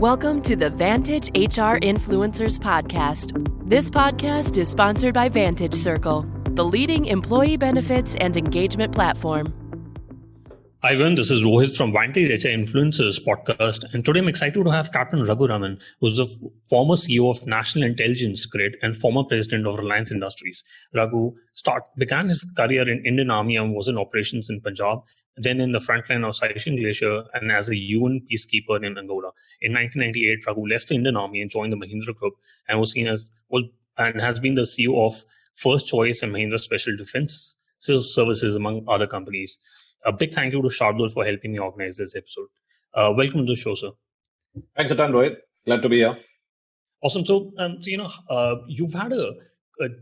Welcome to the Vantage HR Influencers Podcast. This podcast is sponsored by Vantage Circle, the leading employee benefits and engagement platform. Hi everyone, this is Rohit from Vantage HR Influencers podcast, and today I'm excited to have Captain Raghu Raman, who's the former CEO of National Intelligence Grid and former president of Reliance Industries. Raghu began his career in Indian Army and was in operations in Punjab, then in the frontline of Siachen glacier and as a UN peacekeeper in Angola. In 1998, Raghu left the Indian Army and joined the Mahindra Group and has been the CEO of Firstchoice and Mahindra Special Defense Services, among other companies. A big thank you to Shardul for helping me organize this episode. Welcome to the show, sir. Thanks a ton, Rohit. Glad to be here. Awesome. So you've had a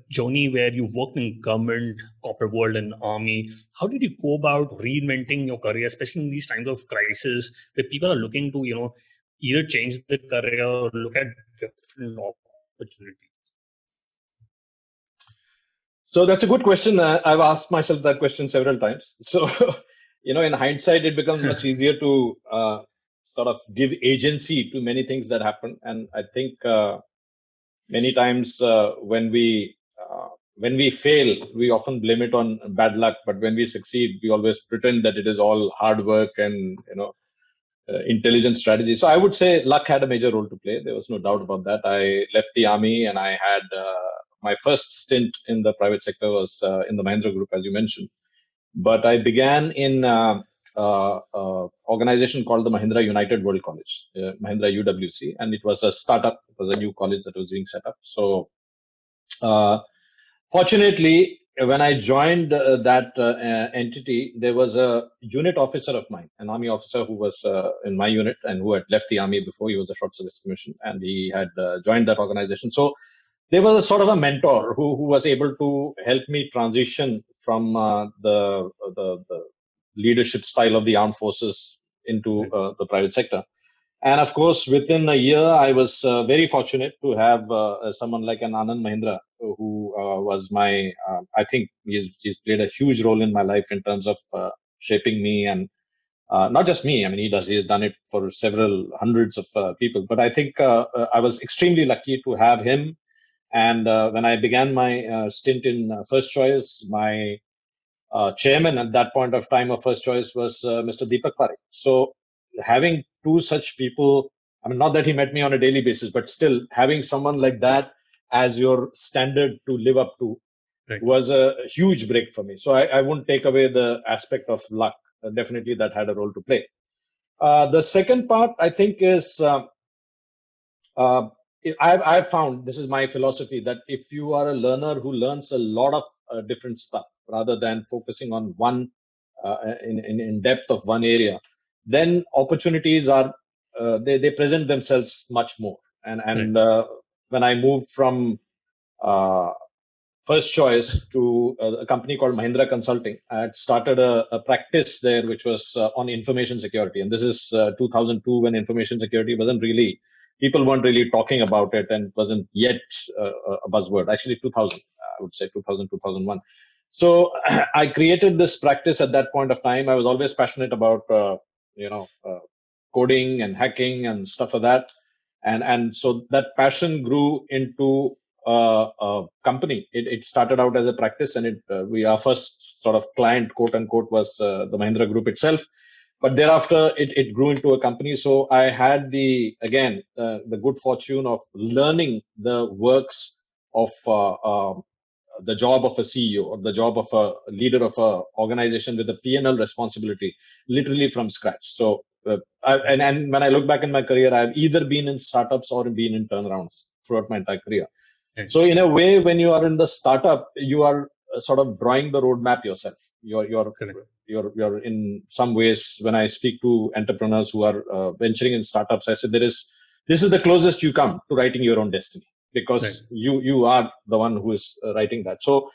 journey where you worked in government, corporate world, and army. How did you go about reinventing your career, especially in these times of crisis, where people are looking to, either change their career or look at different opportunities? So that's a good question. I've asked myself that question several times. So, in hindsight, it becomes much easier to sort of give agency to many things that happen. And I think many times when we fail, we often blame it on bad luck. But when we succeed, we always pretend that it is all hard work and intelligent strategy. So I would say luck had a major role to play. There was no doubt about that. I left the army and I had my first stint in the private sector was in the Mahindra Group, as you mentioned. But I began in an organization called the Mahindra United World College, Mahindra UWC, and it was a startup. It was a new college that was being set up. So fortunately, when I joined that entity, there was a unit officer of mine, an army officer who was in my unit and who had left the army before. He was a short service commission and he had joined that organization. So there was a sort of a mentor who was able to help me transition from the leadership style of the armed forces into the private sector. And of course, within a year, I was very fortunate to have someone like an Anand Mahindra, who was my, I think he's played a huge role in my life in terms of shaping me and not just me. I mean, he has done it for several hundreds of people. But I think I was extremely lucky to have him. And when I began my stint in Firstchoice, my chairman at that point of time of Firstchoice was Mr. Deepak Parekh. So having two such people, I mean, not that he met me on a daily basis, but still having someone like that as your standard to live up to was a huge break for me. So I wouldn't take away the aspect of luck. Definitely that had a role to play. The second part, I think, is I've found, this is my philosophy, that if you are a learner who learns a lot of different stuff rather than focusing on one in depth of one area, then opportunities are they present themselves much more. And when I moved from Firstchoice to a company called Mahindra Consulting, I had started a practice there which was on information security. And this is 2002, when information security people weren't really talking about it and wasn't yet a buzzword. Actually, 2000, I would say 2000, 2001. So I created this practice at that point of time. I was always passionate about, coding and hacking and stuff like that. And so that passion grew into a company. It started out as a practice, and our first sort of client, quote unquote, was the Mahindra Group itself. But thereafter, it grew into a company. So I had the good fortune of learning the works of the job of a CEO or the job of a leader of an organization with a P&L responsibility, literally from scratch. So, and when I look back in my career, I've either been in startups or been in turnarounds throughout my entire career. Okay. So in a way, when you are in the startup, you are sort of drawing the roadmap yourself. You're in some ways, when I speak to entrepreneurs who are venturing in startups, I say this is the closest you come to writing your own destiny, because you are the one who is writing that. So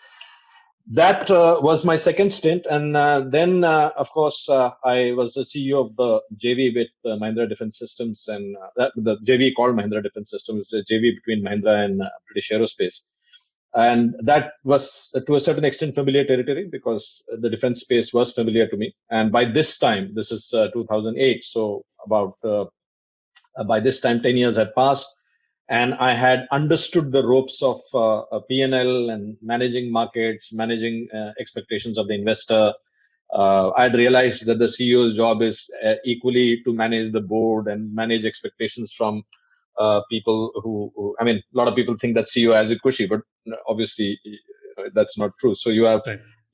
that was my second stint. And then, of course, I was the CEO of the JV with Mahindra Defense Systems, and the JV called Mahindra Defense Systems, a JV between Mahindra and British Aerospace. And that was, to a certain extent, familiar territory, because the defense space was familiar to me. And by this time, this is 2008, so about By this time, 10 years had passed, and I had understood the ropes of P&L and managing markets, managing expectations of the investor. I had realized that the CEO's job is equally to manage the board and manage expectations from people I mean, a lot of people think that CEO has it cushy, but obviously that's not true. So you have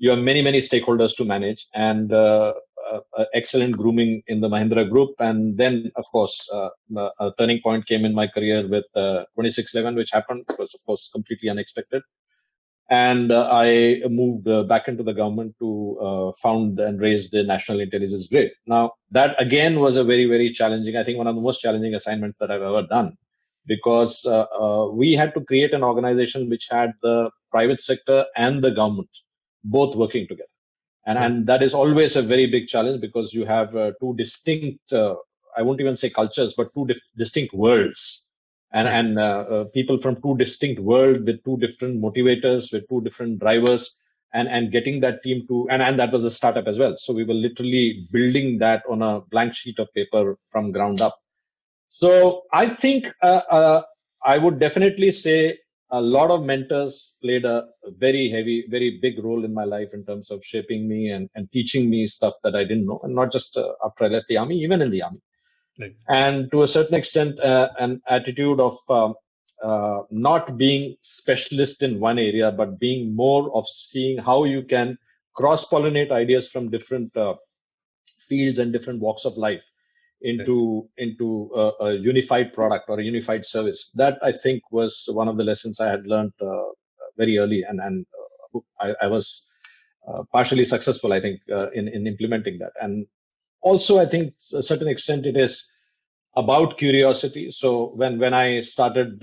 many stakeholders to manage, and excellent grooming in the Mahindra group. And then, of course, a turning point came in my career with 2611, which happened. It was, of course, completely unexpected. And I moved back into the government to found and raise the National Intelligence Grid. Now, that again was a very challenging, I think one of the most challenging assignments that I've ever done, because we had to create an organization which had the private sector and the government both working together. And that is always a very big challenge, because you have two distinct, I won't even say cultures, but two distinct worlds. And people from two distinct worlds with two different motivators, with two different drivers, and getting that team to, and that was a startup as well. So we were literally building that on a blank sheet of paper from ground up. So I think I would definitely say a lot of mentors played a very big role in my life in terms of shaping me and teaching me stuff that I didn't know, and not just after I left the army, even in the army. Right. And to a certain extent, an attitude of not being specialist in one area, but being more of seeing how you can cross-pollinate ideas from different fields and different walks of life into a unified product or a unified service. That, I think, was one of the lessons I had learned very early, and I was partially successful, I think, in implementing that. And also, I think, to a certain extent, it is about curiosity. So when I started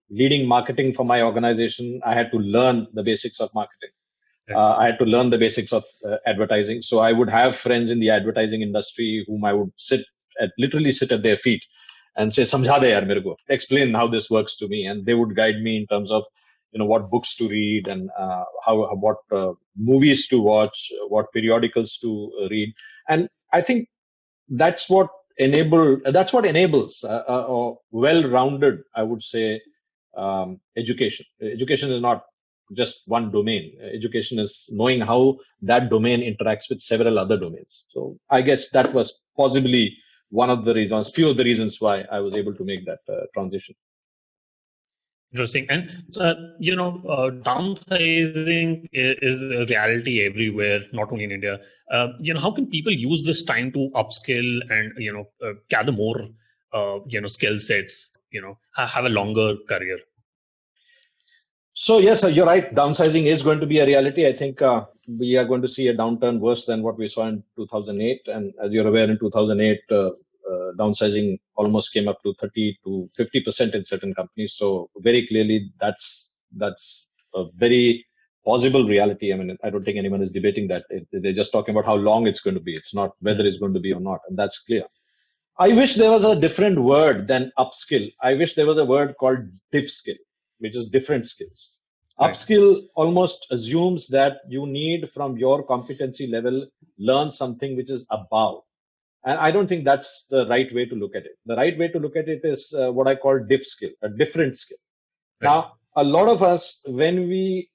leading marketing for my organization, I had to learn the basics of marketing. I had to learn the basics of advertising. So I would have friends in the advertising industry whom I would literally sit at their feet and say, "Samjha de yaar mere ko, explain how this works to me." And they would guide me in terms of, what books to read, and what movies to watch, what periodicals to read. And I think that's what enables a well-rounded, I would say, education. Education is not just one domain. Education is knowing how that domain interacts with several other domains. So I guess that was possibly few of the reasons why I was able to make that transition. Interesting. And, downsizing is a reality everywhere, not only in India. How can people use this time to upskill and, gather more, skill sets, have a longer career? So, yes, you're right. Downsizing is going to be a reality. I think we are going to see a downturn worse than what we saw in 2008. And as you're aware, in 2008, downsizing almost came up to 30 to 50% in certain companies. So very clearly, that's a very possible reality. I mean, I don't think anyone is debating that. They're just talking about how long it's going to be. It's not whether it's going to be or not. And that's clear. I wish there was a different word than upskill. I wish there was a word called diff-skill, which is different skills. Right. Upskill almost assumes that you need, from your competency level, learn something which is above. And I don't think that's the right way to look at it. The right way to look at it is what I call diff-skill, a different skill. Right. Now, a lot of us, when we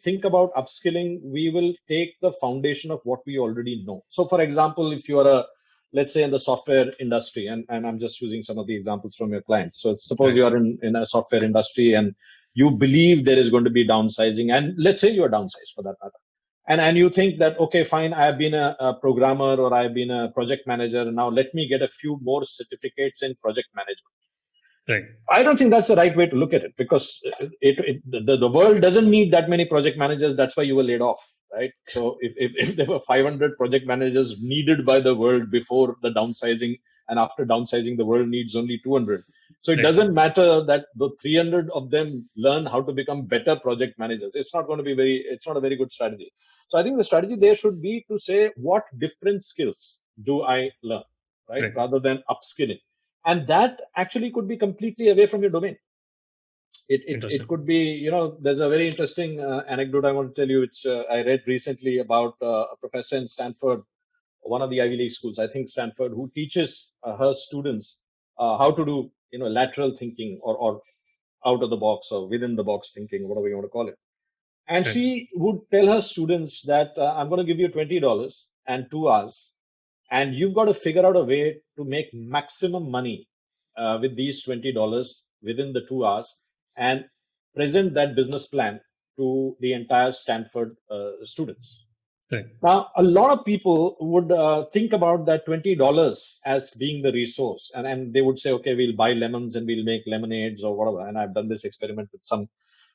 think about upskilling, we will take the foundation of what we already know. So, for example, if you are let's say in the software industry, and I'm just using some of the examples from your clients. So suppose you are in a software industry and you believe there is going to be downsizing, and let's say you are downsized for that matter. And you think that, okay, fine, I have been a programmer or I have been a project manager. Now let me get a few more certificates in project management. Right. I don't think that's the right way to look at it, because the world doesn't need that many project managers. That's why you were laid off, right? So if there were 500 project managers needed by the world before the downsizing, and after downsizing, the world needs only 200. So it doesn't matter that the 300 of them learn how to become better project managers. It's not a very good strategy. So I think the strategy there should be to say, what different skills do I learn, right? Rather than upskilling. And that actually could be completely away from your domain. It could be, there's a very interesting anecdote I want to tell you, which I read recently about a professor in Stanford one of the Ivy League schools, I think Stanford, who teaches her students how to do, lateral thinking or out of the box or within the box thinking, whatever you want to call it. And she would tell her students that I'm going to give you $20 and 2 hours, and you've got to figure out a way to make maximum money with these $20 within the 2 hours and present that business plan to the entire Stanford students. Right. Now, a lot of people would think about that $20 as being the resource, and they would say, okay, we'll buy lemons and we'll make lemonades or whatever. And I've done this experiment with some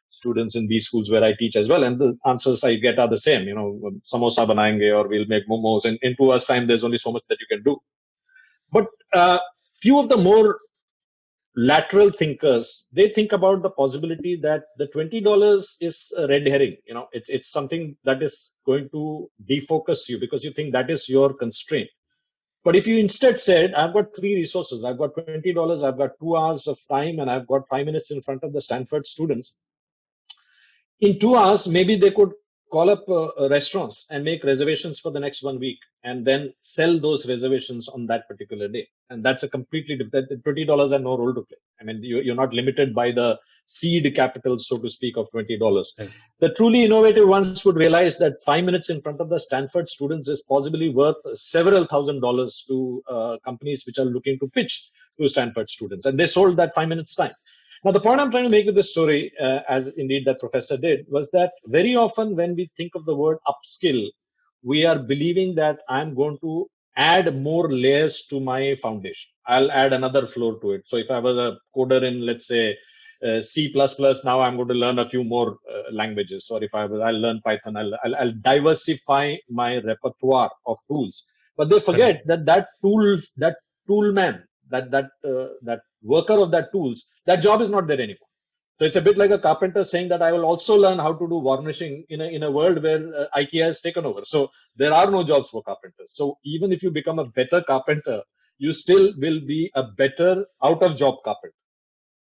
students in B schools where I teach as well, and the answers I get are the same. Samosa banayenge, or we'll make momos. And in 2 hours' time, there's only so much that you can do. But few of the more lateral thinkers, they think about the possibility that the $20 is a red herring. It's something that is going to defocus you because you think that is your constraint. But if you instead said, I've got 3 resources, I've got $20, I've got 2 hours of time, and I've got 5 minutes in front of the Stanford students, in 2 hours, maybe they could call up restaurants and make reservations for the next 1 week and then sell those reservations on that particular day. And that's a completely different, $20 has no role to play. I mean, you're not limited by the seed capital, so to speak, of $20. Right. The truly innovative ones would realize that 5 minutes in front of the Stanford students is possibly worth several $1,000s to companies which are looking to pitch to Stanford students. And they sold that 5 minutes time. Now, the point I'm trying to make with this story, as indeed that professor did, was that very often when we think of the word upskill, we are believing that I'm going to add more layers to my foundation. I'll add another floor to it. So if I was a coder in, let's say, C++, now I'm going to learn a few more languages. Or if I'll learn Python, I'll diversify my repertoire of tools. But they forget that tool man, that worker of that tools, that job is not there anymore. So it's a bit like a carpenter saying that I will also learn how to do varnishing in a world where IKEA has taken over. So there are no jobs for carpenters. So even if you become a better carpenter, you still will be a better out of job carpenter.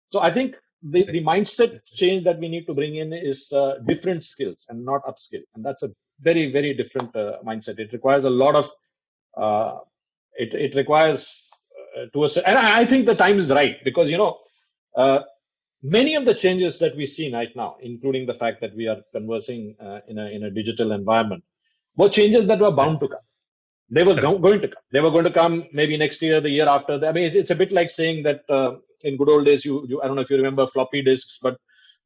So I think the mindset change that we need to bring in is different skills and not upskill. And that's a very, very different mindset. It requires a lot of, it requires and I think the time is right because, many of the changes that we see right now, including the fact that we are conversing in a digital environment, were changes that were bound to come. They were going to come. They were going to come maybe next year, the year after. I mean, it's a bit like saying that in good old days, you I don't know if you remember floppy disks, but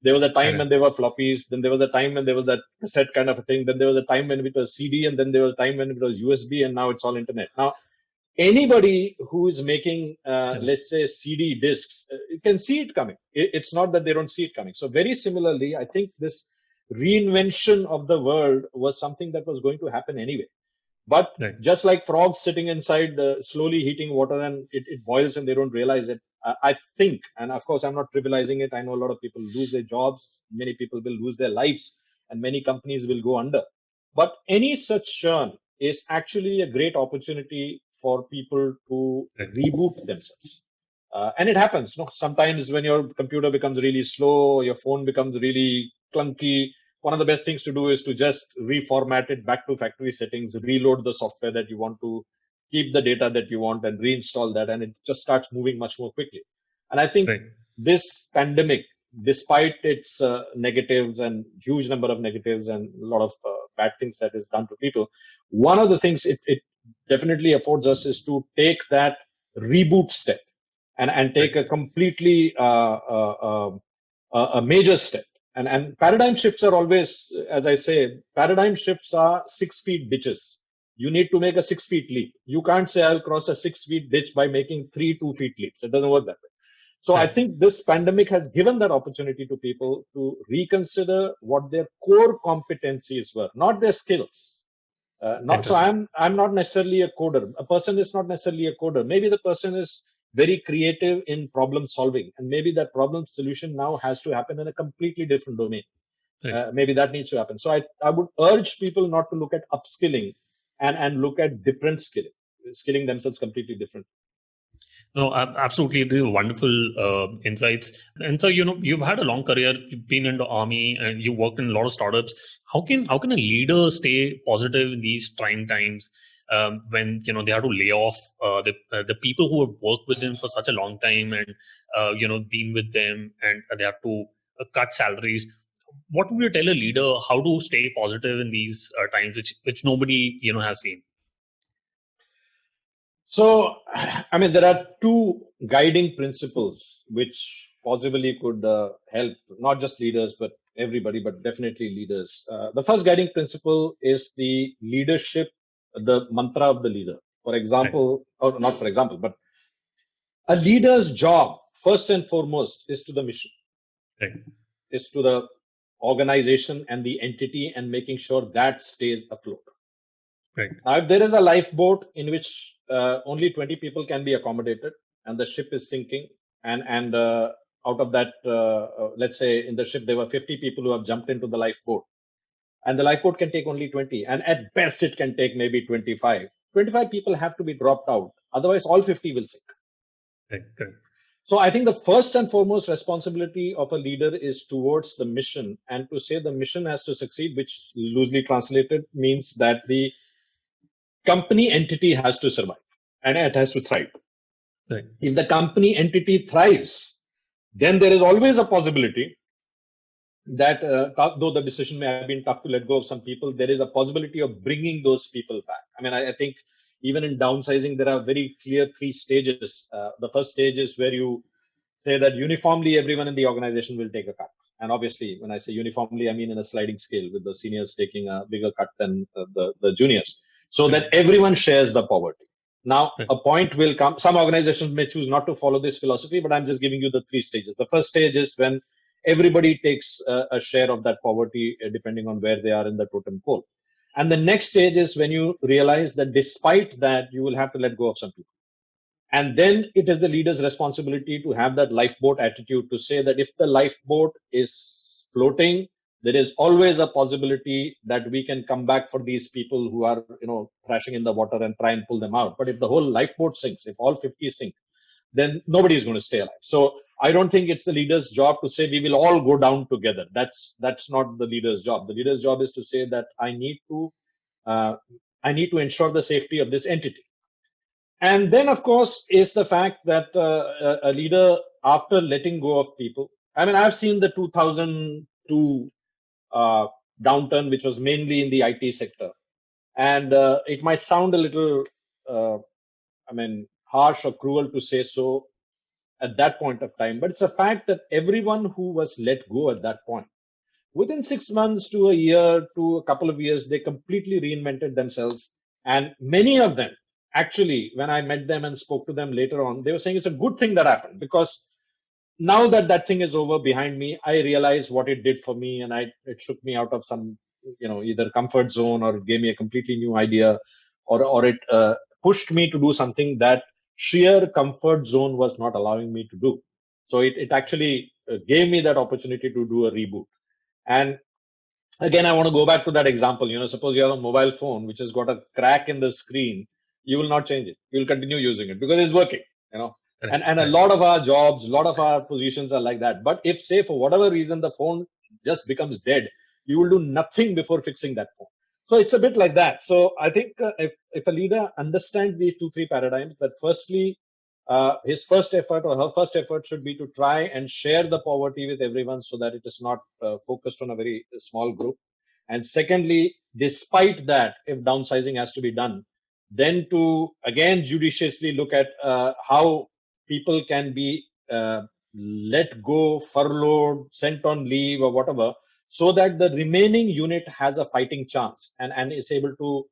there was a time when there were floppies. Then there was a time when there was that cassette kind of a thing. Then there was a time when it was CD, and then there was a time when it was USB, and now it's all internet. Now, anybody who is making, let's say, CD discs, can see it coming. It's not that they don't see it coming. So very similarly, I think this reinvention of the world was something that was going to happen anyway. But just like frogs sitting inside, slowly heating water and it boils and they don't realize it, I think, and of course, I'm not trivializing it. I know a lot of people lose their jobs. Many people will lose their lives and many companies will go under. But any such churn is actually a great opportunity for people to reboot themselves. And it happens. Sometimes when your computer becomes really slow, your phone becomes really clunky, one of the best things to do is to just reformat it back to factory settings, reload the software that you want to, keep the data that you want and reinstall that, and it just starts moving much more quickly. And I think this pandemic, despite its negatives and huge number of negatives and a lot of bad things that is done to people, one of the things it definitely affords us is to take that reboot step and take a completely a major step. And paradigm shifts are always, as I say, paradigm shifts are 6 feet ditches. You need to make a 6 feet leap. You can't say I'll cross a 6 feet ditch by making 3 2 feet leaps. It doesn't work that way. So I think this pandemic has given that opportunity to people to reconsider what their core competencies were, not their skills. So I'm not necessarily a coder. A person is not necessarily a coder. Maybe the person is very creative in problem solving, and maybe that problem solution now has to happen in a completely different domain. Maybe that needs to happen. So I would urge people not to look at upskilling and look at different skilling themselves completely different. No, absolutely. These are wonderful insights. And so, you've had a long career, you've been in the army and you worked in a lot of startups. How can a leader stay positive in these trying times? when they have to lay off the people who have worked with them for such a long time and been with them, and they have to cut salaries. What would you tell a leader how to stay positive in these times, which nobody has seen? So, I mean, there are two guiding principles which possibly could help not just leaders, but everybody, but definitely leaders. The first guiding principle is the leadership, the mantra of the leader. For example, or not for example, but a leader's job, first and foremost, is to the mission, is to the organization and the entity, and making sure that stays afloat. Now, if there is a lifeboat in which only 20 people can be accommodated and the ship is sinking, and out of that, let's say in the ship there were 50 people who have jumped into the lifeboat, and the lifeboat can take only 20, and at best it can take maybe 25. 25 people have to be dropped out, otherwise all 50 will sink. So I think the first and foremost responsibility of a leader is towards the mission, and to say the mission has to succeed, which loosely translated means that the company entity has to survive and it has to thrive. If the company entity thrives, then there is always a possibility that though the decision may have been tough to let go of some people, there is a possibility of bringing those people back. I mean, I think even in downsizing, there are very clear three stages. The first stage is where you say that uniformly everyone in the organization will take a cut. And obviously, when I say uniformly, I mean in a sliding scale, with the seniors taking a bigger cut than the juniors, so that everyone shares the poverty. Now, a point will come. Some organizations may choose not to follow this philosophy, but I'm just giving you the three stages. The first stage is when everybody takes a share of that poverty, depending on where they are in the totem pole. And the next stage is when you realize that despite that, you will have to let go of some people. And then it is the leader's responsibility to have that lifeboat attitude, to say that if the lifeboat is floating, there is always a possibility that we can come back for these people who are, thrashing in the water, and try and pull them out. But if the whole lifeboat sinks, if all 50 sink, then nobody is going to stay alive. So I don't think it's the leader's job to say we will all go down together. That's not the leader's job. The leader's job is to say that I need to ensure the safety of this entity. And then, of course, is the fact that a leader, after letting go of people, I mean, I've seen the 2002 downturn, which was mainly in the IT sector. And it might sound a little, harsh or cruel to say so at that point of time, but it's a fact that everyone who was let go at that point, within 6 months to a year to a couple of years, they completely reinvented themselves. And many of them, actually, when I met them and spoke to them later on, they were saying it's a good thing that happened, because now that thing is over behind me, I realized what it did for me, and it shook me out of some, either comfort zone, or gave me a completely new idea, or it pushed me to do something that sheer comfort zone was not allowing me to do. So it actually gave me that opportunity to do a reboot. And again, I want to go back to that example. Suppose you have a mobile phone which has got a crack in the screen, you will not change it. You will continue using it because it's working, And a lot of our jobs, a lot of our positions are like that. But if, say, for whatever reason, the phone just becomes dead, you will do nothing before fixing that phone. So it's a bit like that. So I think if a leader understands these 2-3 paradigms, that firstly, his first effort or her first effort should be to try and share the poverty with everyone, so that it is not focused on a very small group. And secondly, despite that, if downsizing has to be done, then to again judiciously look at how people can be let go, furloughed, sent on leave, or whatever, so that the remaining unit has a fighting chance and is able to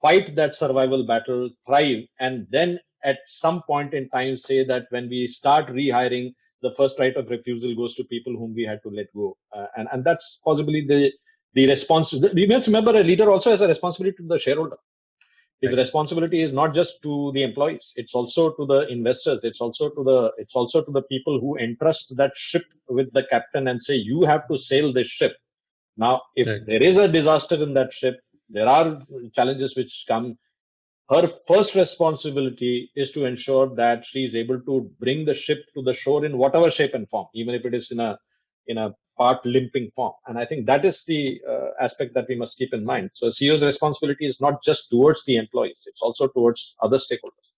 fight that survival battle, thrive, and then at some point in time say that when we start rehiring, the first right of refusal goes to people whom we had to let go. And that's possibly the response. We must remember, a leader also has a responsibility to the shareholder. His responsibility is not just to the employees; it's also to the investors. It's also to the people who entrust that ship with the captain and say, "You have to sail this ship." Now, if there is a disaster in that ship, there are challenges which come. Her first responsibility is to ensure that she is able to bring the ship to the shore in whatever shape and form, even if it is in a part limping form. And I think that is the aspect that we must keep in mind. So CEO's responsibility is not just towards the employees, it's also towards other stakeholders.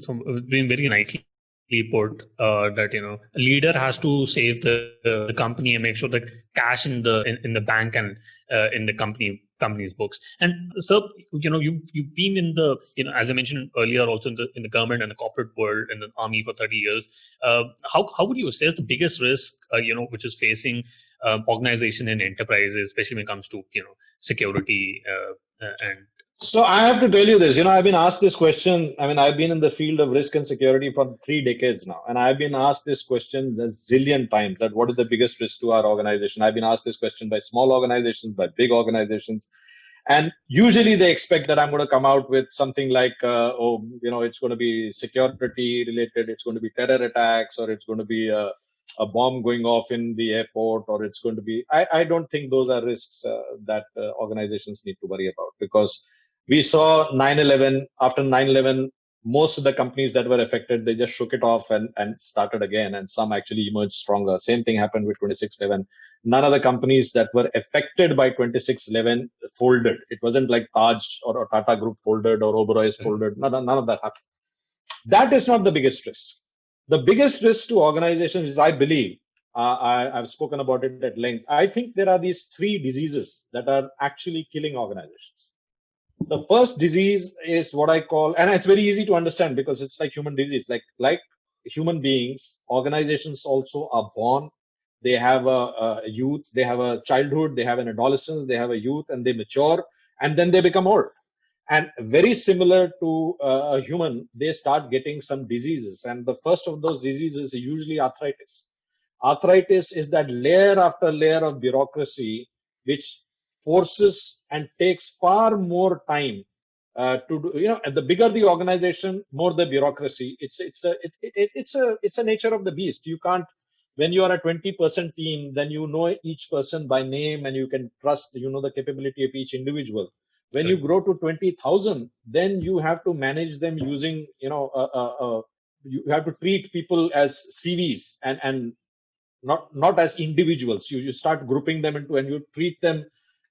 So being very nicely put, that a leader has to save the company and make sure the cash in the bank and in the company's books. And so you've been in the as I mentioned earlier, also in the government and the corporate world and the army for 30 years. How would you assess the biggest risk which is facing organization and enterprises, especially when it comes to security and So I have to tell you this, I've been asked this question. I mean, I've been in the field of risk and security for 3 decades now. And I've been asked this question a zillion times, that what is the biggest risk to our organization? I've been asked this question by small organizations, by big organizations. And usually they expect that I'm going to come out with something like, it's going to be security related, it's going to be terror attacks, or it's going to be a bomb going off in the airport, or it's going to be, I don't think those are risks that organizations need to worry about, because we saw 9/11. After 9/11, most of the companies that were affected, they just shook it off and started again, and some actually emerged stronger. Same thing happened with 26/11. None of the companies that were affected by 26/11 folded. It wasn't like Taj or Tata Group folded or Oberoi's folded. None of that happened. That is not the biggest risk. The biggest risk to organizations is, I believe, I've spoken about it at length. I think there are these 3 diseases that are actually killing organizations. The first disease is what I call, and it's very easy to understand because it's like human disease. Like human beings, organizations also are born. They have a youth, they have a childhood, they have an adolescence, they have a youth, and they mature, and then they become old. And very similar to a human, they start getting some diseases. And the first of those diseases is usually arthritis. Arthritis is that layer after layer of bureaucracy, which forces and takes far more time to do. The bigger the organization, more the bureaucracy. It's a nature of the beast. You can't, when you are a 20-person team, then you know each person by name and you can trust, the capability of each individual. When you grow to 20,000, then you have to manage them using, you have to treat people as CVs and not as individuals. You start grouping them into, and you treat them.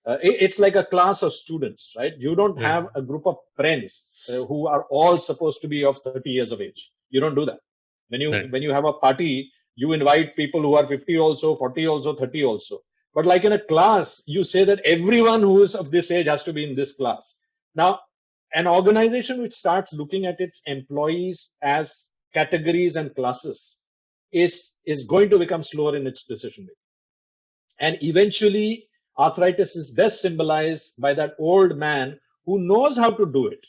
It's like a class of students, right? You don't have a group of friends who are all supposed to be of 30 years of age. You don't do that. When you have a party, you invite people who are 50 also, 40 also, 30 also. But like in a class, you say that everyone who is of this age has to be in this class. Now, an organization which starts looking at its employees as categories and classes is going to become slower in its decision making. And eventually, arthritis is best symbolized by that old man who knows how to do it,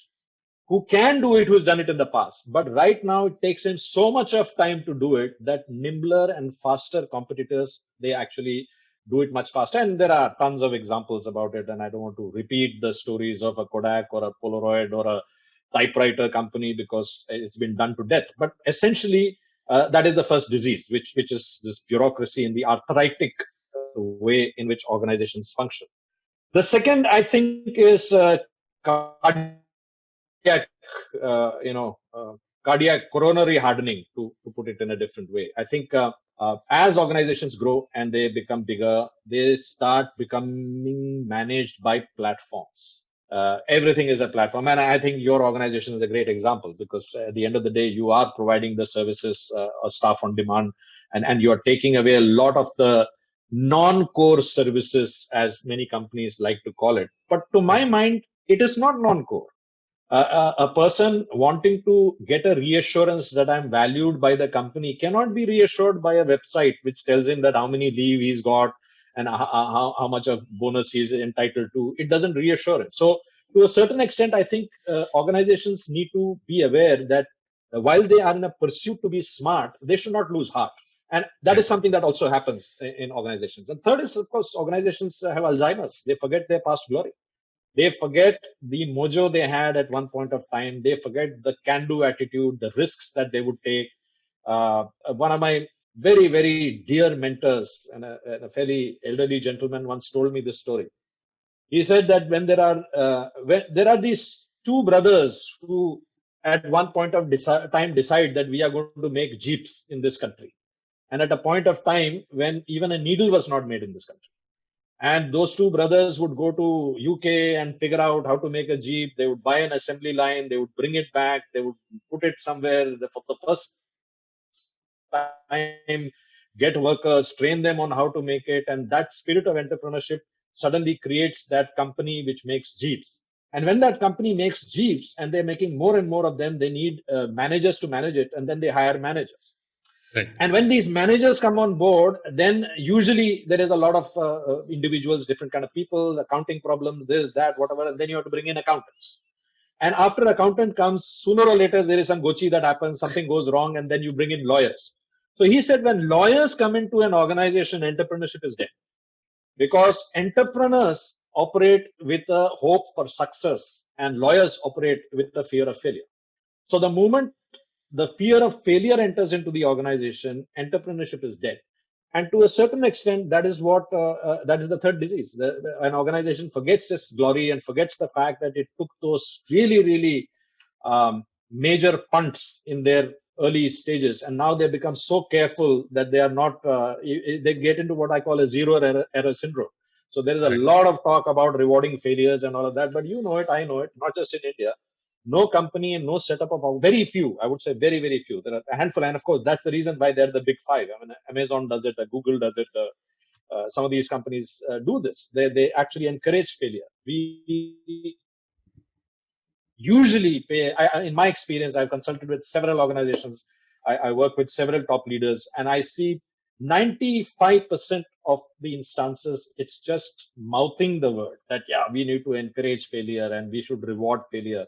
who can do it, who's done it in the past. But right now, it takes him so much of time to do it that nimbler and faster competitors, they actually do it much faster. And there are tons of examples about it. And I don't want to repeat the stories of a Kodak or a Polaroid or a typewriter company because it's been done to death. But essentially, that is the first disease, which is this bureaucracy and the arthritic way in which organizations function. The second, I think, is cardiac coronary hardening, to put it in a different way. I think as organizations grow and they become bigger, they start becoming managed by platforms. Everything is a platform. And I think your organization is a great example, because at the end of the day, you are providing the services or staff on demand, and you are taking away a lot of the non-core services, as many companies like to call it. But to my mind, it is not non-core. A person wanting to get a reassurance that I'm valued by the company cannot be reassured by a website which tells him that how many leave he's got and how much of bonus he's entitled to. It doesn't reassure him. So to a certain extent, I think organizations need to be aware that while they are in a pursuit to be smart, they should not lose heart. And that is something that also happens in organizations. And third is, of course, organizations have Alzheimer's. They forget their past glory. They forget the mojo they had at one point of time. They forget the can-do attitude, the risks that they would take. One of my very, very dear mentors, and a fairly elderly gentleman, once told me this story. He said that when there are these 2 brothers who at one point of time decide that we are going to make jeeps in this country. and at a point of time when even a needle was not made in this country. And those two brothers would go to UK and figure out how to make a Jeep. They would buy an assembly line, they would bring it back, they would put it somewhere for the first time, get workers, train them on how to make it. And that spirit of entrepreneurship suddenly creates that company which makes Jeeps. And when that company makes Jeeps and they're making more and more of them, they need managers to manage it, and then they hire managers. Right. And when these managers come on board, then usually there is a lot of individuals, different kind of people, accounting problems, this, that, whatever, and then you have to bring in accountants. And after accountant comes, sooner or later, there is some gochi that happens, something goes wrong, and then you bring in lawyers. So he said when lawyers come into an organization, entrepreneurship is dead. Because entrepreneurs operate with a hope for success and lawyers operate with the fear of failure. So the moment the fear of failure enters into the organization, entrepreneurship is dead. And to a certain extent, that is what that is the third disease. An organization forgets its glory and forgets the fact that it took those really major punts in their early stages, and now they become so careful that they are not. They get into what I call a zero error syndrome. So there is a lot of talk about rewarding failures and all of that, but you know it, I know it, not just in India. No company and no setup of very few, I would say very few. There are a handful, and of course that's the reason why they're the big five. I mean, Amazon does it, Google does it. Some of these companies do this. They actually encourage failure. We usually pay. In my experience, I've consulted with several organizations. I work with several top leaders, and I see 95% of the instances, it's just mouthing the word that, yeah, we need to encourage failure and we should reward failure.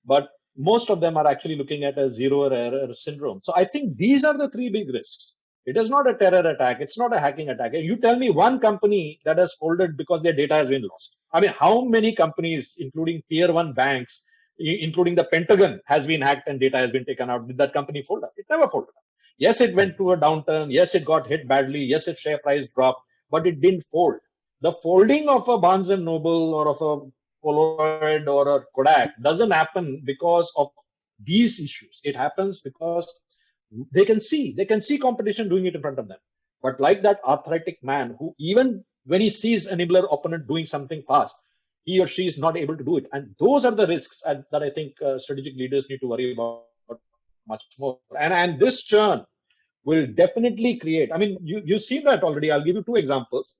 But most of them are actually looking at a zero error syndrome. So I think these are the three big risks. It is not a terror attack. It's not a hacking attack. You tell me one company that has folded because their data has been lost. I mean, how many companies, including tier one banks, including the Pentagon, has been hacked and data has been taken out? Did that company fold up? It never folded up. Yes, it went to a downturn. Yes, it got hit badly. Yes, its share price dropped, but it didn't fold. The folding of a Barnes and Noble or of a Polaroid or a Kodak doesn't happen because of these issues. It happens because they can see competition doing it in front of them. But like that arthritic man who, even when he sees an nimbler opponent doing something fast, he or she is not able to do it. And those are the risks that I think strategic leaders need to worry about much more. And this churn will definitely create, I mean, you've seen that already. I'll give you two examples.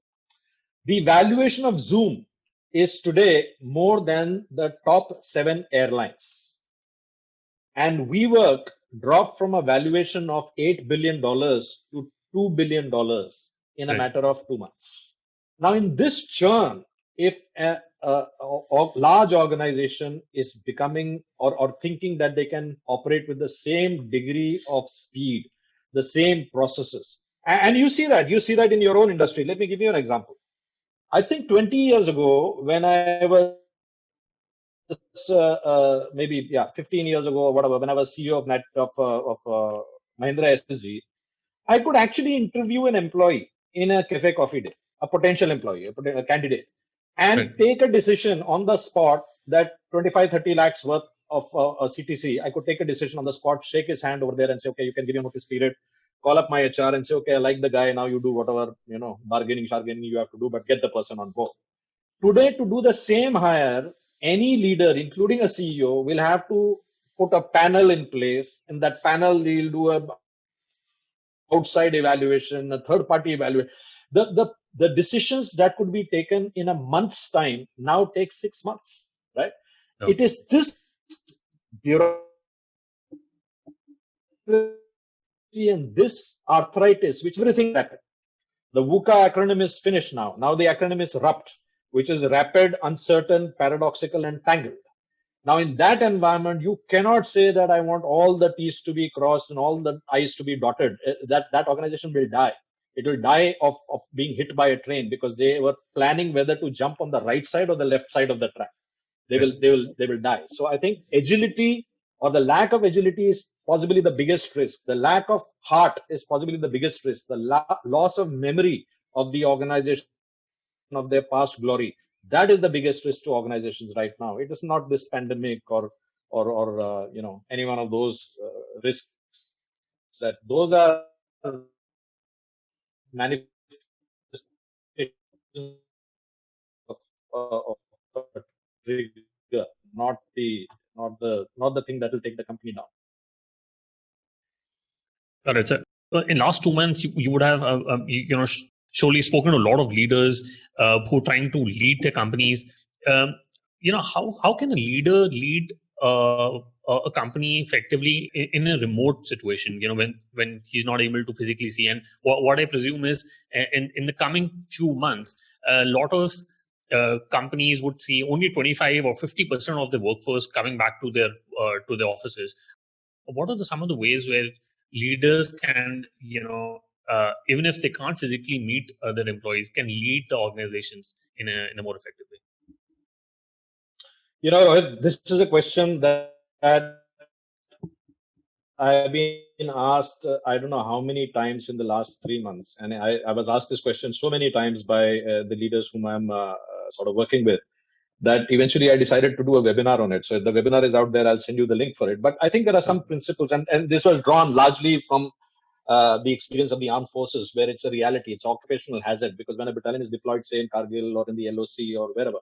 The valuation of Zoom is today more than the top 7 airlines. And WeWork dropped from a valuation of $8 billion to $2 billion in a matter of 2 months. Now, in this churn, if a large organization is becoming or thinking that they can operate with the same degree of speed, the same processes, and you see that in your own industry. Let me give you an example. I think 20 years ago, when I was maybe 15 years ago or whatever, when I was CEO of Mahindra SSG, I could actually interview an employee in a cafe coffee day, a potential employee, a candidate, and take a decision on the spot that 25-30 lakhs worth of a CTC. I could take a decision on the spot, shake his hand over there and say, okay, you can give me a notice period. Call up my HR and say, okay, I like the guy. Now you do whatever, bargaining you have to do, but get the person on board. Today, to do the same hire, any leader, including a CEO, will have to put a panel in place. In that panel, they'll do a outside evaluation, a third party evaluation. The decisions that could be taken in a month's time now take 6 months, right? No. It is this bureaucracy and this arthritis, which everything happened. The VUCA acronym is finished now. Now the acronym is RUPT, which is rapid, uncertain, paradoxical, and tangled. Now in that environment, you cannot say that I want all the T's to be crossed and all the I's to be dotted. That organization will die. It will die of being hit by a train because they were planning whether to jump on the right side or the left side of the track. They will die. So I think agility or the lack of agility is possibly the biggest risk. The lack of heart is possibly the biggest risk. The loss of memory of the organization of their past glory. That is the biggest risk to organizations right now. It is not this pandemic or any one of those risks. That those are manifestation of a trigger, not the thing that will take the company down. Correct, sir. In last 2 months, you would have surely spoken to a lot of leaders who are trying to lead their companies. How can a leader lead a company effectively in a remote situation? When he's not able to physically see. And what I presume is in the coming few months, a lot of companies would see only 25 or 50% of the workforce coming back to their offices. What are some of the ways where leaders can, even if they can't physically meet their employees, can lead the organizations in a more effective way? Rohit, this is a question that I've been asked, I don't know how many times in the last 3 months. And I was asked this question so many times by the leaders whom I'm sort of working with, that eventually I decided to do a webinar on it. So the webinar is out there. I'll send you the link for it. But I think there are some principles, and this was drawn largely from the experience of the armed forces, where it's a reality, it's occupational hazard. Because when a battalion is deployed, say in Kargil or in the LOC or wherever,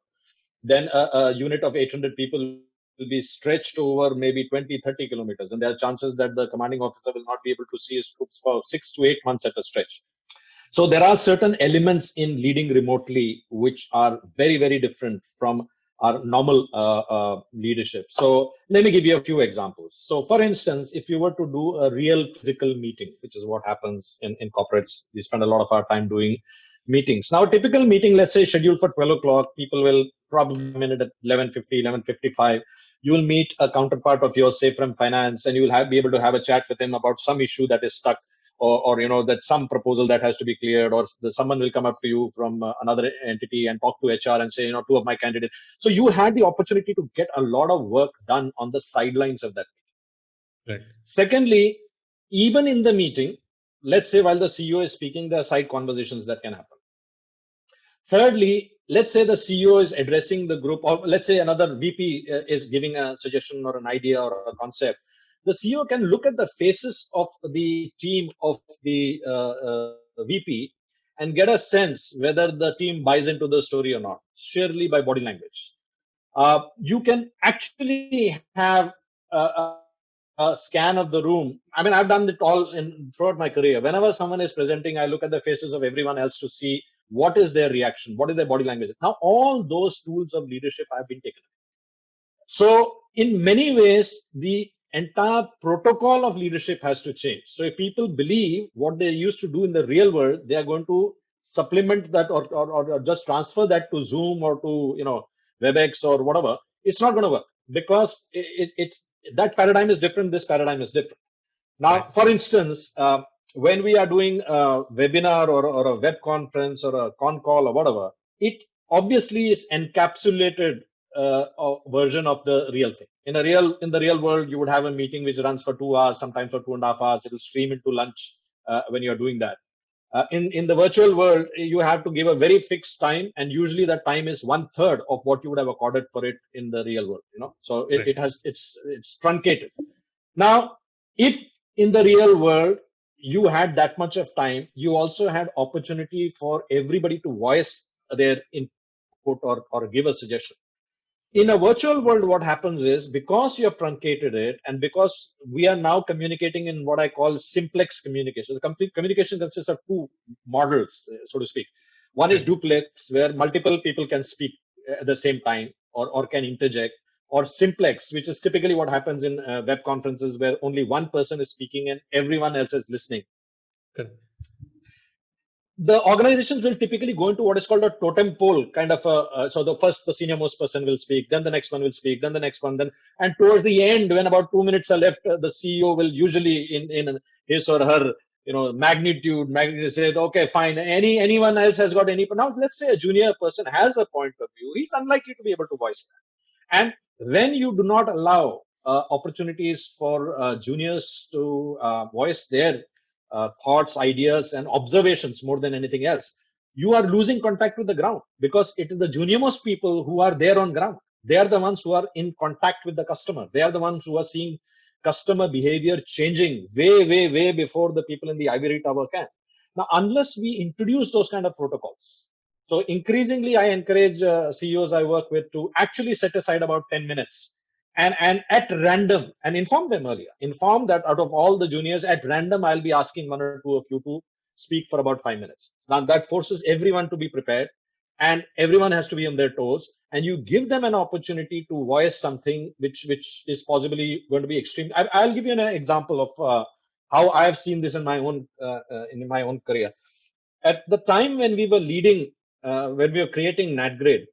then a unit of 800 people will be stretched over maybe 20-30 kilometers, and there are chances that the commanding officer will not be able to see his troops for 6 to 8 months at a stretch. So there are certain elements in leading remotely which are very, very different from our normal leadership. So let me give you a few examples. So for instance, if you were to do a real physical meeting, which is what happens in corporates, we spend a lot of our time doing meetings. Now, a typical meeting, let's say scheduled for 12 o'clock, people will probably come in at 11:50, 11:55. You will meet a counterpart of yours, say from finance, and you will be able to have a chat with him about some issue that is stuck, or that some proposal that has to be cleared, or someone will come up to you from another entity and talk to HR and say, 2 of my candidates. So you had the opportunity to get a lot of work done on the sidelines of that meeting. Right. Secondly, even in the meeting, let's say while the CEO is speaking, there are side conversations that can happen. Thirdly, let's say the CEO is addressing the group, or let's say another VP is giving a suggestion or an idea or a concept. The CEO can look at the faces of the team of the VP and get a sense whether the team buys into the story or not, surely by body language. You can actually have a scan of the room. I mean, I've done it all throughout my career. Whenever someone is presenting, I look at the faces of everyone else to see what is their reaction, what is their body language. Now, all those tools of leadership have been taken. So in many ways, the entire protocol of leadership has to change. So if people believe what they used to do in the real world, they are going to supplement that or just transfer that to Zoom or to WebEx or whatever. It's not going to work, because it's that paradigm is different. This paradigm is different. Now, right. For instance, when we are doing a webinar or a web conference or a con call or whatever, it obviously is encapsulated a version of the real thing. In the real world, you would have a meeting which runs for 2 hours, sometimes for 2.5 hours. It will stream into lunch when you're doing that. In the virtual world, you have to give a very fixed time, and usually that time is 1/3 of what you would have accorded for it in the real world. So right. It's truncated. Now, if in the real world you had that much of time, you also had opportunity for everybody to voice their input or give a suggestion. In a virtual world, what happens is, because you have truncated it, and because we are now communicating in what I call simplex communication. Communication consists of 2 models, so to speak. One is duplex, where multiple people can speak at the same time or can interject, or simplex, which is typically what happens in web conferences, where only one person is speaking and everyone else is listening. Good. The organizations will typically go into what is called a totem pole kind of so the senior most person will speak, then the next one will speak, then the next one, and towards the end, when about 2 minutes are left, the CEO will usually in his or her magnitude say, okay, fine, anyone else has got any. Now let's say a junior person has a point of view, he's unlikely to be able to voice that. And when you do not allow opportunities for juniors to voice their thoughts, ideas, and observations more than anything else, you are losing contact with the ground, because it is the junior-most people who are there on ground. They are the ones who are in contact with the customer. They are the ones who are seeing customer behavior changing way, way, way before the people in the ivory tower can. Now, unless we introduce those kind of protocols, so increasingly I encourage CEOs I work with to actually set aside about 10 minutes and at random, and inform them earlier, inform that out of all the juniors at random, I'll be asking one or two of you to speak for about 5 minutes. Now that forces everyone to be prepared and everyone has to be on their toes, and you give them an opportunity to voice something which is possibly going to be extreme. I'll give you an example of how I have seen this in my own career. At the time when we were leading, when we were creating NatGrade,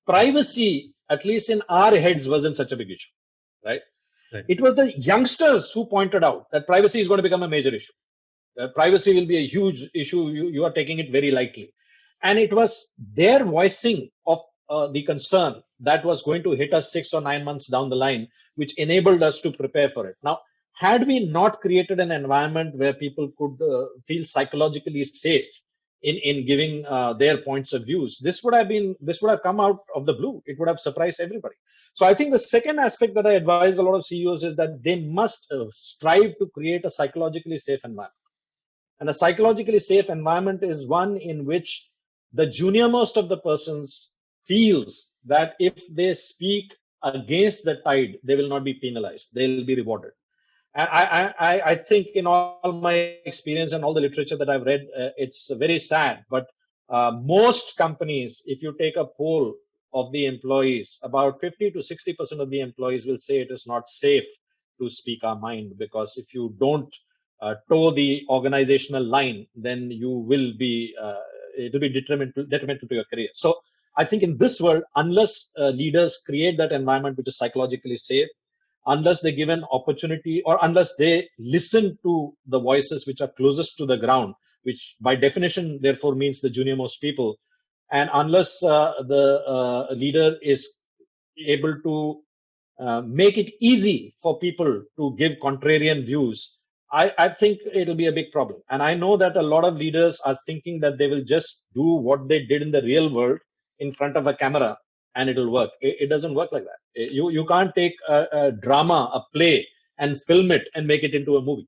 privacy, at least in our heads, wasn't such a big issue, right? Right. It was the youngsters who pointed out that privacy is going to become a major issue. Privacy will be a huge issue. You are taking it very lightly. And it was their voicing of the concern that was going to hit us 6 or 9 months down the line, which enabled us to prepare for it. Now, had we not created an environment where people could feel psychologically safe in giving their points of views, this would have come out of the blue. It would have surprised everybody. So I think the second aspect that I advise a lot of CEOs is that they must strive to create a psychologically safe environment. And a psychologically safe environment is one in which the junior most of the persons feels that if they speak against the tide, they will not be penalized. They'll be rewarded. And I think in all my experience and all the literature that I've read, it's very sad. But most companies, if you take a poll of the employees, about 50 to 60% of the employees will say it is not safe to speak our mind, because if you don't toe the organizational line, then you will be it will be detrimental to your career. So I think in this world, unless leaders create that environment which is psychologically safe, unless they give an opportunity, or unless they listen to the voices which are closest to the ground, which by definition therefore means the junior most people, and unless the leader is able to make it easy for people to give contrarian views, I think it'll be a big problem. And I know that a lot of leaders are thinking that they will just do what they did in the real world in front of a camera and it'll work. It doesn't work like that. You can't take a drama, a play, and film it and make it into a movie.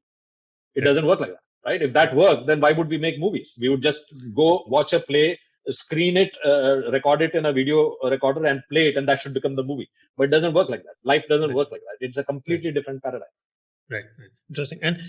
It doesn't work like that, right? If that worked, then why would we make movies? We would just go watch a play, screen it, record it in a video recorder and play it, and that should become the movie. But it doesn't work like that. Life doesn't work like that. It's a completely different paradigm. Right. Interesting. And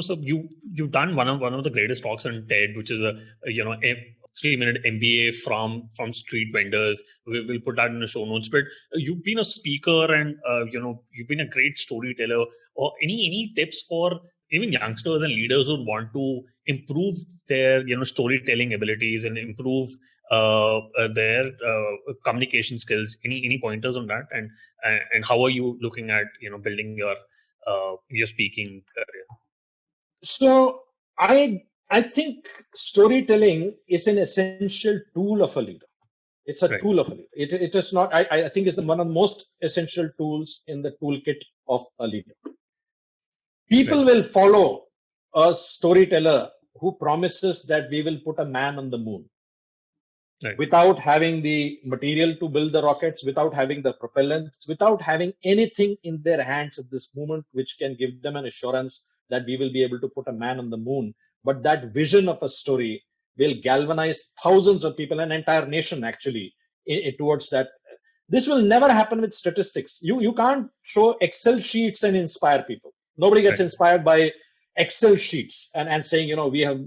so you've done one of the greatest talks on TED, which is a 3-minute MBA from street vendors. We'll put that in the show notes. But you've been a speaker, and you've been a great storyteller. Or any tips for even youngsters and leaders who want to improve their storytelling abilities and improve their communication skills? Any pointers on that? And how are you looking at building your speaking career? So I think storytelling is an essential tool of a leader. It's a tool of a leader. It is not. I think it's one of the most essential tools in the toolkit of a leader. People will follow a storyteller who promises that we will put a man on the moon. Without having the material to build the rockets, without having the propellants, without having anything in their hands at this moment which can give them an assurance that we will be able to put a man on the moon. But that vision of a story will galvanize thousands of people, an entire nation actually, towards that. This will never happen with statistics. You can't show Excel sheets and inspire people. Nobody gets inspired by Excel sheets and saying, we have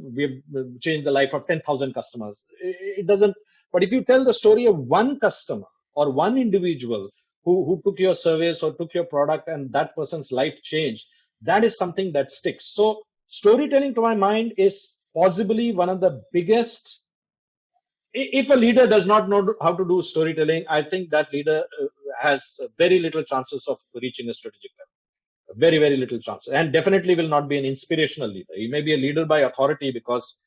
changed the life of 10,000 customers. It doesn't. But if you tell the story of one customer or one individual who took your service or took your product and that person's life changed, that is something that sticks. So storytelling, to my mind, is possibly one of the biggest. If a leader does not know how to do storytelling, I think that leader has very little chances of reaching a strategic level. Very, very little chance, and definitely will not be an inspirational leader. He may be a leader by authority, because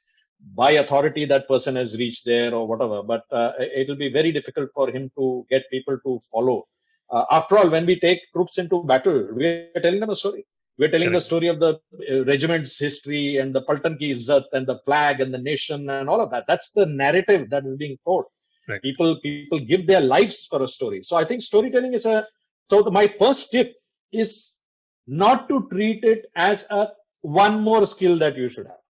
by authority that person has reached there or whatever, but it will be very difficult for him to get people to follow. After all, when we take troops into battle, we're telling them a story. We're telling the story of the regiment's history and the Paltan ki izzat and the flag and the nation and all of that. That's the narrative that is being told. People give their lives for a story. So I think storytelling is my first tip is not to treat it as one more skill that you should have.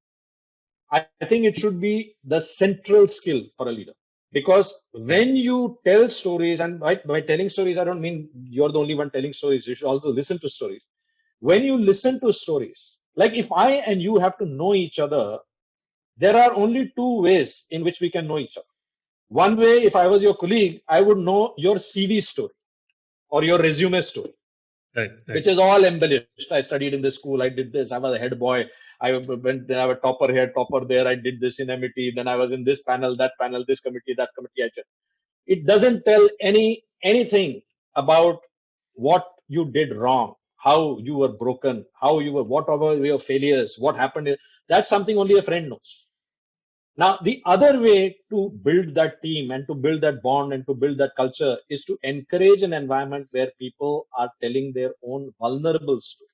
I think it should be the central skill for a leader. Because when you tell stories, and by telling stories, I don't mean you're the only one telling stories. You should also listen to stories. When you listen to stories, like if I and you have to know each other, there are only two ways in which we can know each other. One way, if I was your colleague, I would know your CV story or your resume story, which is all embellished. I studied in this school. I did this. I was a head boy. I went there. I was topper here, topper there. I did this in MIT. Then I was in this panel, this committee, that committee. It doesn't tell anything about what you did wrong, how you were broken, how you were, what were your failures, what happened. That's something only a friend knows. Now, the other way to build that team and to build that bond and to build that culture is to encourage an environment where people are telling their own vulnerable stories.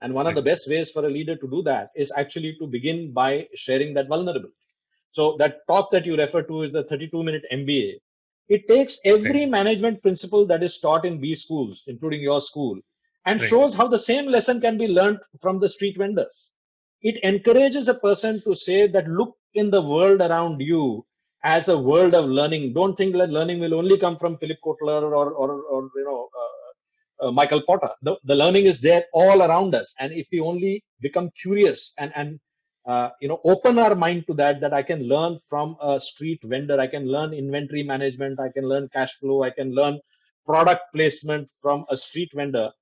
And one of the best ways for a leader to do that is actually to begin by sharing that vulnerability. So that talk that you refer to is the 32-minute MBA. It takes every management principle that is taught in B schools, including your school, and shows how the same lesson can be learned from the street vendors. It encourages a person to say that look in the world around you as a world of learning. Don't think that learning will only come from Philip Kotler or Michael Porter. The learning is there all around us, and if we only become curious and open our mind to that I can learn from a street vendor, I can learn inventory management, I can learn cash flow, I can learn product placement from a street vendor.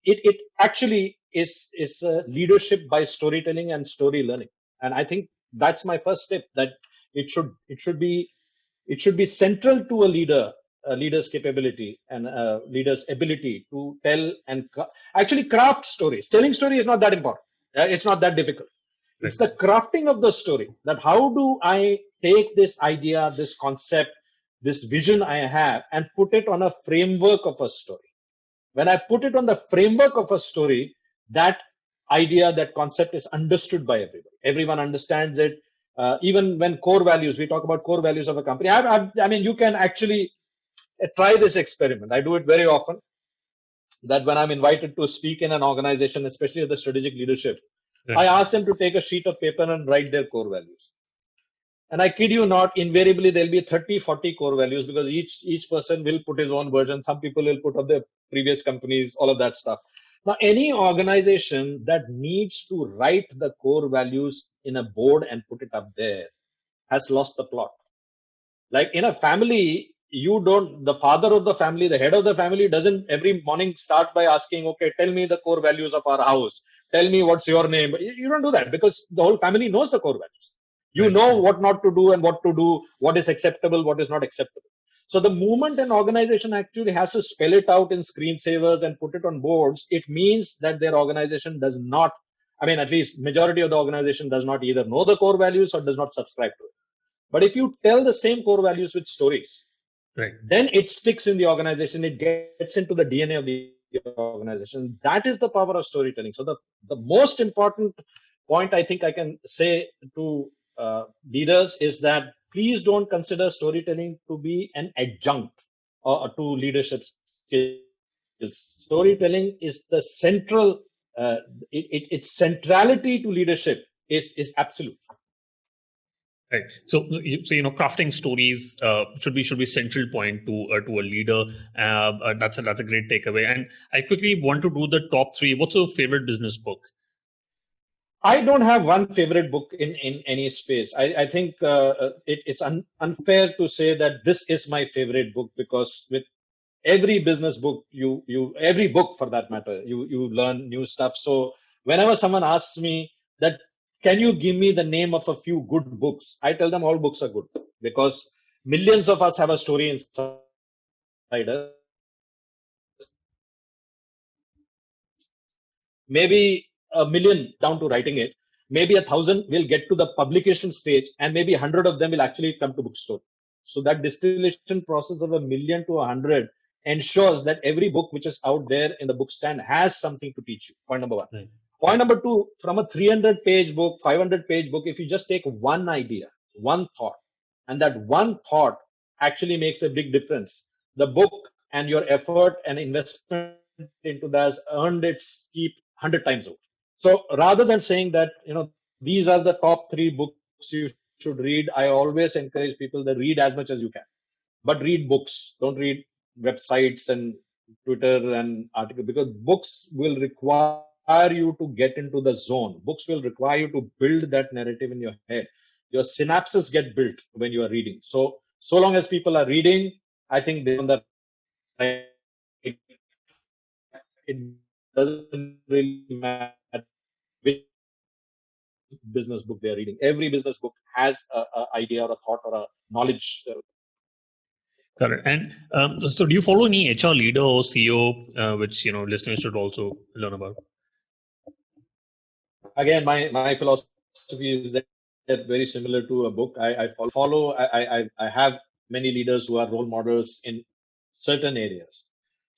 It actually is leadership by storytelling and story learning, and I think that's my first tip. That it should be central to a leader's capability and a leader's ability to tell and actually craft stories. Telling story is not that important. It's not that difficult. It's the crafting of the story, that how do I take this idea, this concept, this vision I have and put it on a framework of a story. When I put it on the framework of a story, that idea, that concept is understood by everybody. Everyone understands it. Even when core values, we talk about core values of a company. I mean, you can actually try this experiment. I do it very often, that when I'm invited to speak in an organization, especially at the strategic leadership, I ask them to take a sheet of paper and write their core values. And I kid you not, invariably there'll be 30, 40 core values, because each person will put his own version. Some people will put up their previous companies, all of that stuff. Now, any organization that needs to write the core values in a board and put it up there has lost the plot. Like in a family, the father of the family, the head of the family doesn't every morning start by asking, okay, tell me the core values of our house. Tell me what's your name. You don't do that, because the whole family knows the core values. You know what not to do and what to do, what is acceptable, what is not acceptable. So the moment an organization actually has to spell it out in screensavers and put it on boards, it means that their organization does not, at least majority of the organization does not either know the core values or does not subscribe to it. But if you tell the same core values with stories, then it sticks in the organization. It gets into the DNA of the organization. That is the power of storytelling. So the most important point I think I can say to leaders is that please don't consider storytelling to be an adjunct to leadership skills. Storytelling is the central, its centrality to leadership is absolute. Right. So crafting stories should be central point to a leader. That's a great takeaway. And I quickly want to do the top 3. What's your favorite business book? I don't have one favorite book in any space. I think it's unfair to say that this is my favorite book, because with every business book, every book for that matter, you learn new stuff. So whenever someone asks me that, can you give me the name of a few good books? I tell them all books are good, because millions of us have a story inside us. Maybe a million down to writing it. Maybe 1,000 will get to the publication stage, and maybe 100 of them will actually come to bookstore. So that distillation process of 1 million to 100 ensures that every book which is out there in the book stand has something to teach you. Point number 1. Right. Point number 2, from a 300-page book, 500-page book, if you just take one idea, one thought, and that one thought actually makes a big difference, the book and your effort and investment into that has earned its keep 100 times over. So rather than saying that, these are the top 3 books you should read. I always encourage people to read as much as you can, but read books. Don't read websites and Twitter and articles, because books will require you to get into the zone. Books will require you to build that narrative in your head. Your synapses get built when you are reading. So long as people are reading, I think they're on the right. It doesn't really matter which business book they're reading. Every business book has a idea or a thought or a knowledge. Correct. And so do you follow any HR leader or CEO, which, listeners should also learn about? Again, my philosophy is that very similar to a book. I follow. I have many leaders who are role models in certain areas.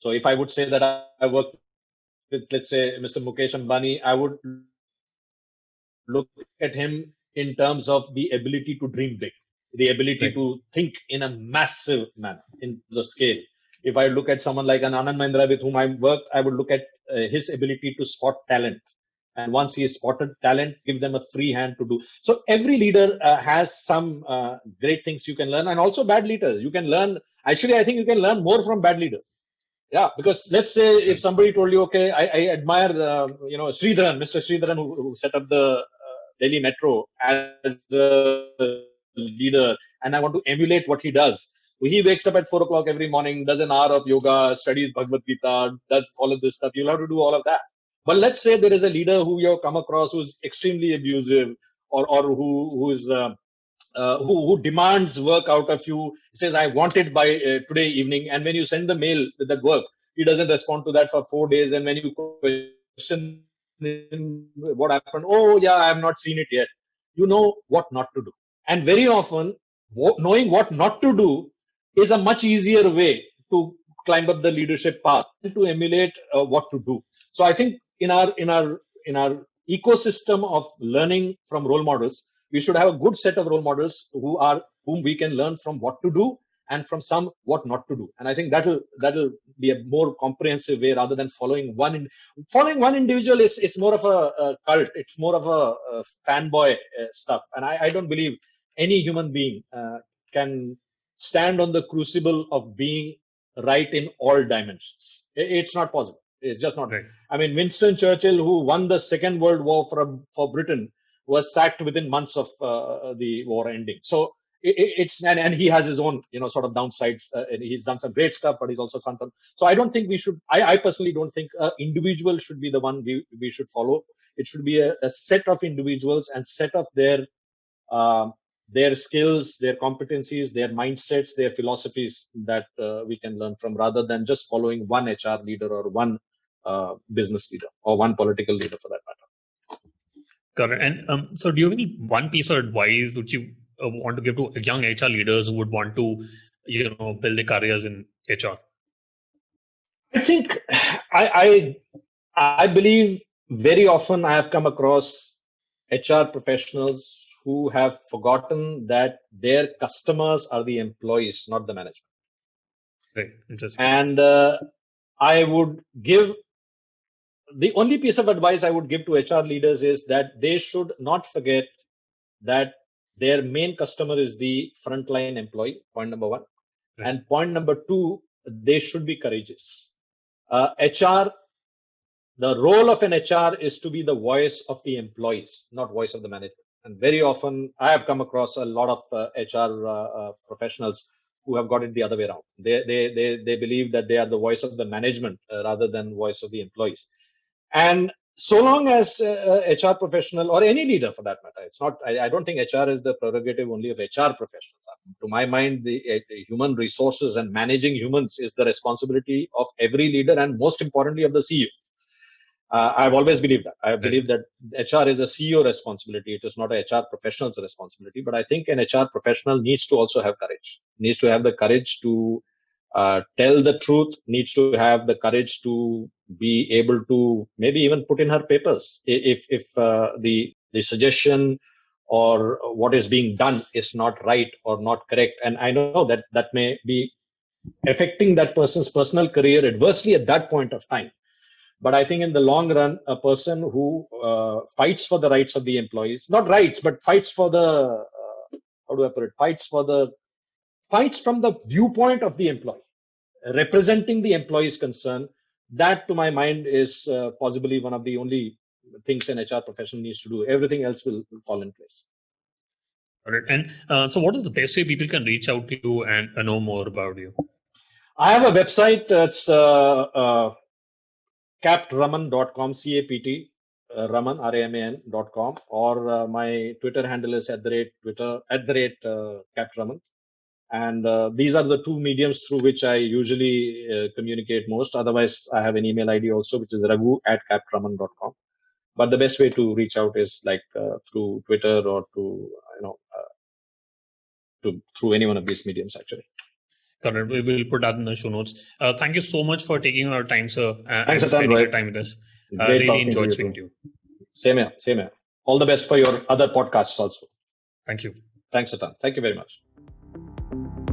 So if I would say that I work with, let's say, Mr. Mukesh Ambani, I would look at him in terms of the ability to dream big, the ability to think in a massive manner, in the scale. If I look at someone like an Anand Mahindra with whom I work, I would look at his ability to spot talent. And once he has spotted talent, give them a free hand to do. So every leader has some great things you can learn, and also bad leaders. You can learn. Actually, I think you can learn more from bad leaders. Yeah, because let's say if somebody told you, okay, I admire, Sridharan, Mr. Sridharan, who set up the Delhi Metro as the leader, and I want to emulate what he does. He wakes up at 4 o'clock every morning, does an hour of yoga, studies Bhagavad Gita, does all of this stuff. You'll have to do all of that. But let's say there is a leader who you have come across who's extremely abusive, or who demands work out of you, says, I want it by today evening. And when you send the mail with that work, he doesn't respond to that for 4 days. And when you question him, what happened? Oh, yeah, I have not seen it yet. You know what not to do. And very often, knowing what not to do is a much easier way to climb up the leadership path and to emulate what to do. So I think in our ecosystem of learning from role models, we should have a good set of role models whom we can learn from what to do and from some what not to do. And I think that'll be a more comprehensive way, rather than following one individual is more of a cult. It's more of a fanboy stuff. And I don't believe any human being can stand on the crucible of being right in all dimensions. It's not possible. It's just not. Right. I mean, Winston Churchill, who won the Second World War for Britain, was sacked within months of the war ending. So and he has his own sort of downsides. And he's done some great stuff, but he's also done some. So I don't think we should. I personally don't think an individual should be the one we should follow. It should be a set of individuals and set of their skills, their competencies, their mindsets, their philosophies that we can learn from, rather than just following one HR leader or one business leader or one political leader for that matter. Correct. And so do you have any one piece of advice which you want to give to young HR leaders who would want to, build their careers in HR? I think I believe very often I have come across HR professionals who have forgotten that their customers are the employees, not the management. Right. Interesting. And I would give the only piece of advice I would give to HR leaders is that they should not forget that their main customer is the frontline employee, point number one. Right. And point number two, they should be courageous. HR, the role of an HR is to be the voice of the employees, not voice of the management. And very often I have come across a lot of HR professionals who have got it the other way around. They believe that they are the voice of the management rather than voice of the employees. And so long as HR professional or any leader for that matter, it's not. I don't think HR is the prerogative only of HR professionals. To my mind, the human resources and managing humans is the responsibility of every leader, and most importantly of the CEO. I've always believed that. I believe that HR is a CEO responsibility. It is not a HR professional's responsibility. But I think an HR professional needs to also have courage. Needs to have the courage to tell the truth. Needs to have the courage to be able to maybe even put in her papers if the suggestion or what is being done is not right or not correct. And I know that may be affecting that person's personal career adversely at that point of time. But I think in the long run, a person who fights for the rights of the employees, not rights, but fights for the, how do I put it? Fights from the viewpoint of the employee, representing the employee's concern. That, to my mind, is possibly one of the only things an HR professional needs to do. Everything else will fall in place. All right. And so what is the best way people can reach out to you and know more about you? I have a website. It's captraman.com, CAPT, Raman, RAMAN.com, or my Twitter handle is @Capt Raman. And these are the two mediums through which I usually communicate most. Otherwise, I have an email ID also, which is raghu@captraman.com. But the best way to reach out is through Twitter or through any one of these mediums, actually. Correct. We will put that in the show notes. Thank you so much for taking our time, sir. Thanks, spending your time with us. Really enjoyed speaking to you. Same here. All the best for your other podcasts also. Thank you. Thanks, Atan. Thank you very much.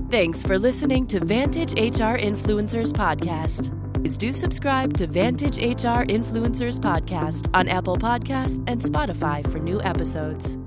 Thanks for listening to Vantage HR Influencers Podcast. Please do subscribe to Vantage HR Influencers Podcast on Apple Podcasts and Spotify for new episodes.